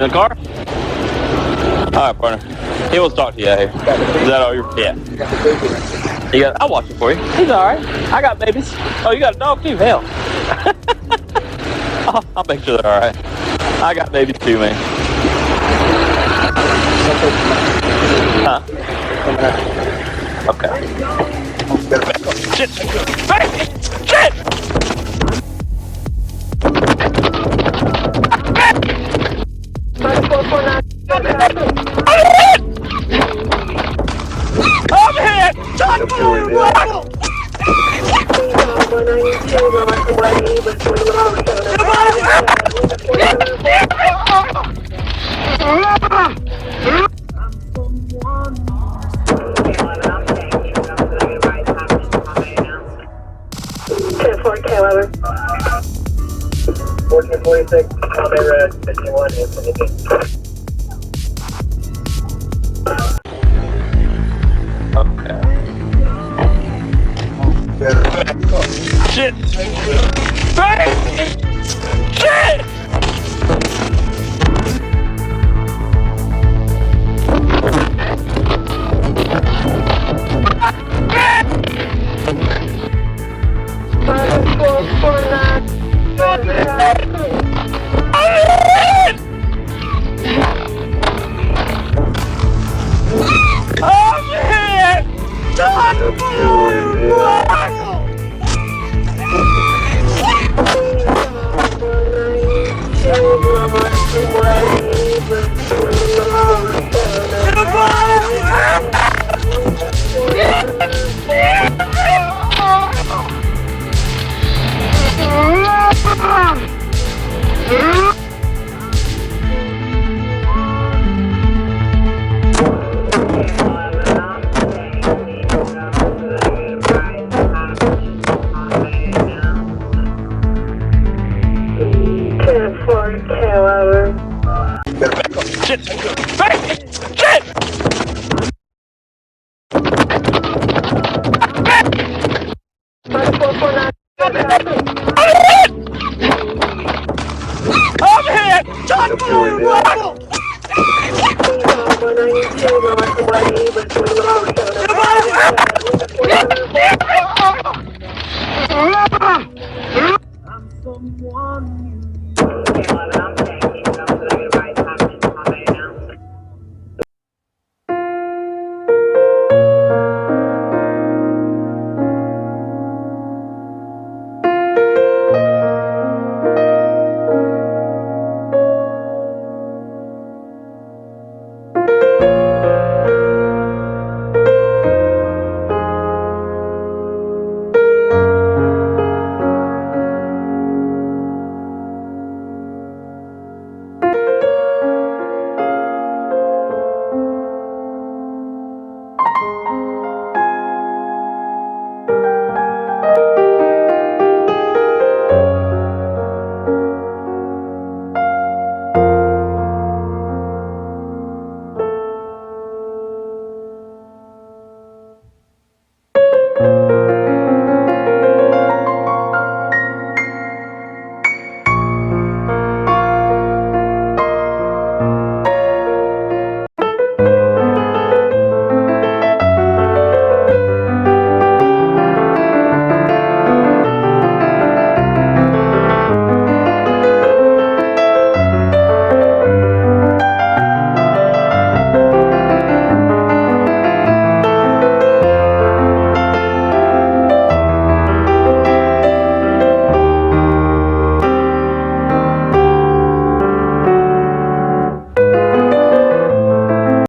in the car? Alright, partner. He wants to talk to you out here. Is that all your... Yeah. You got... I'll watch it for you. He's alright. I got babies. Oh, you got a dog too? Hell. I'll make sure they're alright. I got babies too, man. Huh? Okay. Shit! Hey! Shit! I'm hit! John, However, 1446, Combat Red, 51, Infinity. Okay. Shit! Hey! Shit! I'm hit!